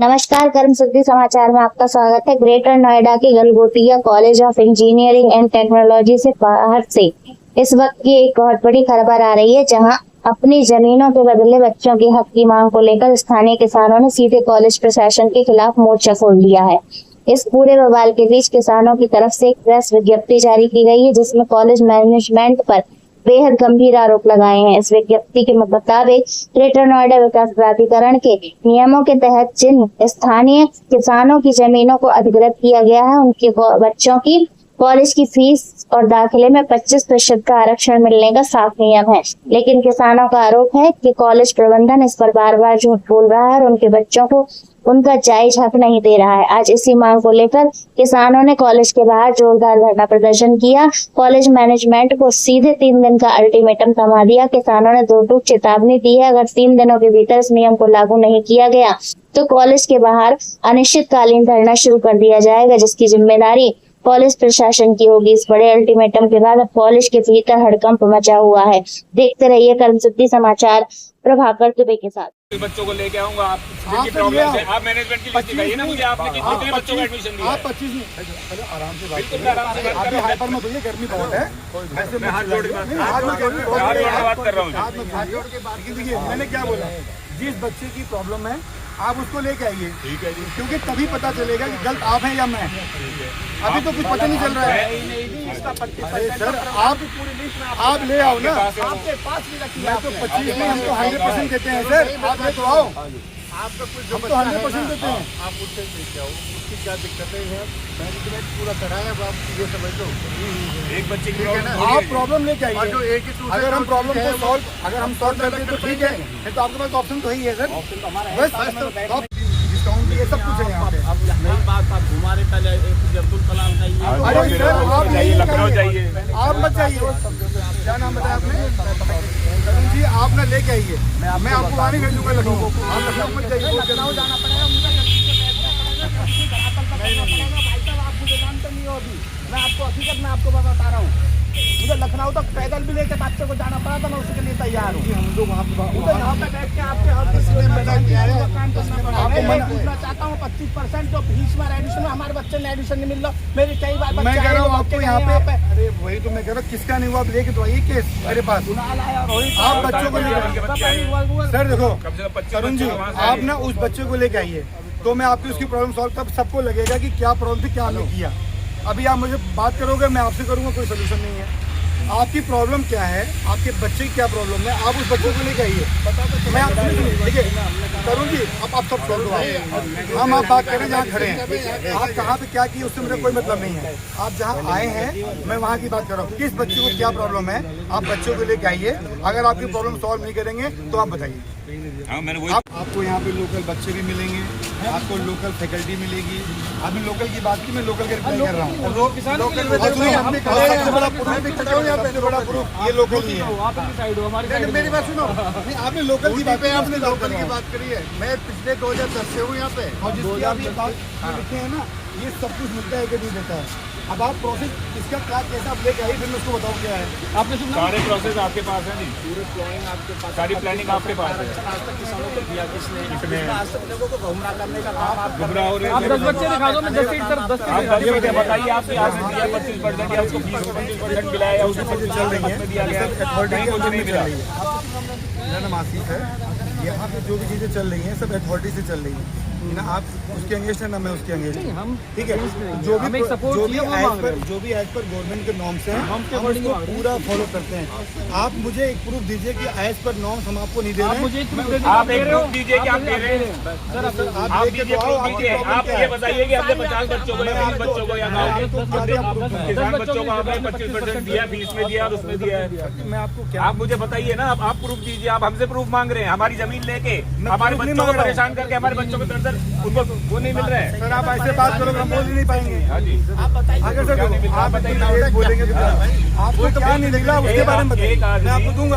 नमस्कार, कर्म सिद्धि समाचार में आपका स्वागत है। ग्रेटर नोएडा के Galgotia college of engineering and technology से बाहर से इस वक्त की एक बहुत बड़ी खबर आ रही है, जहां अपनी जमीनों के बदले बच्चों के हक की मांग को लेकर स्थानीय किसानों ने सीधे कॉलेज प्रशासन के खिलाफ मोर्चा खोल दिया है। इस पूरे बवाल के बीच किसानों की तरफ से एक प्रेस विज्ञप्ति जारी की गई है, जिसमें कॉलेज मैनेजमेंट पर बेहद गंभीर आरोप लगाए हैं। इस विज्ञप्ति के मुताबिक ग्रेटर नोएडा विकास प्राधिकरण के नियमों के तहत जिन स्थानीय किसानों की जमीनों को अधिग्रहित किया गया है, उनके बच्चों की कॉलेज की फीस और दाखिले में 25% का आरक्षण मिलने का साफ नियम है। लेकिन किसानों का आरोप है कि कॉलेज प्रबंधन इस पर बार बार झूठ बोल रहा है और उनके बच्चों को उनका जायज हक नहीं दे रहा है। आज इसी मांग को लेकर किसानों ने कॉलेज के बाहर जोरदार धरना प्रदर्शन किया। कॉलेज मैनेजमेंट को सीधे 3 दिन का अल्टीमेटम थमा दिया। किसानों ने दो टूक चेतावनी दी है, अगर 3 दिनों के भीतर इस नियम को लागू नहीं किया गया तो कॉलेज के बाहर अनिश्चितकालीन धरना शुरू कर दिया जाएगा, जिसकी जिम्मेदारी कॉलेज प्रशासन की होगी। इस बड़े अल्टीमेटम के बाद अब कॉलेज के भीतर हड़कंप मचा हुआ है। देखते रहिए कर्म सिद्धि समाचार प्रभाकर दुबे के साथ। बच्चों को लेके आऊंगा। आप प्रॉब्लम है, आप मैनेजमेंट की लिस्ट दिखाइए ना मुझे। आपने कितने बच्चों को एडमिशन दिया? आप 25 में आराम से बात बिल्कुल आराम से आप हाइपर मत होइए, गर्मी बहुत है। ऐसे मैं हाथ जोड़ के बात कर रहा हूँ। देखिए मैंने क्या बोला, जिस बच्चे की प्रॉब्लम है आप उसको लेके आइए। ठीक है जी, क्योंकि तभी पता चलेगा कि गलत आप हैं या मैं। अभी तो कुछ पता नहीं चल रहा है। सर आप ले आओ ना, आपके पास भी रखिए। मैं तो 25 में, हम तो 100% देते हैं सर। आप ले तो आओ, आपका कुछ हम तो 100% देते हैं। आप उससे लेके आओ, उसकी क्या दिक्कतें हैं मैनेजमेंट पूरा कराया। अब आप ये समझ लो एक बच्चे की आप प्रॉब्लम लेके और आइए। जो एक ही दूसरे अगर हम प्रॉब्लम है, को अगर हम सॉल्व करते हैं तो ठीक है, नहीं तो आपके पास ऑप्शन तो ही है सर। बस डिस्काउंट ये सब कुछ है यहाँ पे। अब नई बात आप घुमा रहे, पहले अब्दुल कलाम जाइए। अरे सर आप नहीं लखनऊ जाइए, आप मत जाइए। क्या नाम बताया आपने? करण जी, आप ना लेके आइए, मैं आपको वहाँ नहीं भेजूंगा लखनऊ। आप लखनऊ मत जाइए। लखनऊ जाना पड़ेगा भाई साहब, आप मुझे जानते नहीं हो। अभी मैं आपको हकीकत में आपको बता रहा हूँ, मुझे लखनऊ तक पैदल भी लेके बच्चे को जाना पड़ा था। मैं उसके लिए तैयार हूँ। हम लोग वहाँ मुझे यहाँ पे बैठ के आपके हर किसी काम करना पड़ा। मैं ये पूछना चाहता हूँ, 25% जो फीस में एडमिशन में हमारे बच्चे ने एडमिशन नहीं मिल रहा। मेरी कई बार मैं कह रहा हूँ आपको यहाँ पे। अरे वही तो मैं कह रहा हूँ, किसका नहीं हुआ आप लेके तो आइए केस मेरे पास। आप बच्चों को लेकर सर देखो करुण जी, आप ना उस बच्चे को लेके आइए तो मैं आपकी उसकी प्रॉब्लम सॉल्व, तब सबको लगेगा कि क्या प्रॉब्लम थी, क्या हमने किया। अभी आप मुझे बात करोगे, मैं आपसे करूँगा, कोई सोल्यूशन नहीं है। आपकी प्रॉब्लम क्या है, आपके बच्चे की क्या प्रॉब्लम है, आप उस बच्चे को लेके आइए। मैं देखिए करुण जी, अब आप सब छोड़ दो। हम आप बात करें जहाँ खड़े हैं। आप कहाँ पे क्या किए उससे मेरा कोई मतलब नहीं है। आप जहाँ आए हैं मैं वहाँ की बात कर रहा हूँ। किस बच्चे को क्या प्रॉब्लम है, आप बच्चों को लेके आइए। अगर आपकी प्रॉब्लम सॉल्व नहीं करेंगे तो आप बताइए। आपको यहाँ पे लोकल बच्चे भी मिलेंगे, आपको लोकल फैकल्टी मिलेगी। आपने लोकल की बात की, मैं लोकल के रिप्लाई कर रहा हूँ। सबसे बड़ा प्रूफ भी खड़ा हो, यहाँ पे बड़ा प्रूफ ये लोकल ही है। मेरी बात सुनो, आपने लोकल की बात, आपने लोकल की बात करी है। मैं पिछले 2010 से हूँ यहाँ पे, और जिसकी आप ये बात लिखे हैं ना, ये सब कुछ मिलता है कि नहीं देता है। अब आप प्रोसेस इसका क्या कैसा आप लेके आइए, फिर मैं उसको बताऊँ क्या है। आपने सारे प्रोसेस आपके पास है जी, पूरे प्लानिंग आपके पास, सारी प्लानिंग आपके पास है। आज तक किसानों को दिया किसने? आज तक लोगों को गुमराह करने का काम आप गुमराह हो रहे हैं। 10 बच्चे दिखा दो, मैं 10 सीट सर 10 आप बताइए, आपने आपने दिया 25% या उसको 20% मिला या उसको चल रही है दिया गया, अथॉरिटी कुछ नहीं मिला। मेरा नाम आसिफ है। यहाँ पे जो भी चीज़ें चल रही हैं सब अथॉरिटी से चल रही हैं ना। आप उसके अंगेस्ट है ना मैं उसके अंगेस्ट हूँ। हम ठीक है, जो भी एज पर गवर्नमेंट के नॉर्म्स हैं हम उसको पूरा फॉलो करते हैं। आप मुझे एक प्रूफ दीजिए कि एज पर नॉर्म्स हम आपको नहीं दे रहे हैं। आप एक प्रूफ दीजिए कि आप दे रहे हैं। आप दीजिए प्रूफ दीजिए। आप ये बताइए कि आपने 50 बच्चों को या 20 बच्चों को या किसान बच्चों को आपने 25% दिया, 20 में दिया और उसमें दिया है। मैं आपको क्या, आप मुझे बताइए ना, आप प्रूफ दीजिए। आप हमसे प्रूफ मांग रहे हैं, हमारी जमीन लेके हमारे बच्चों को परेशान करके, हमारे बच्चों को दर्द उनको वो नहीं मिल रहा है। सर आप ऐसे बात करोगे हम बोल ही नहीं पाएंगे। हाँ जी, आप बताइए। अगर सर आप बताइए बोलेंगे तो आपको क्या नहीं लग रहा उसके बारे में बताइए, मैं आपको दूंगा।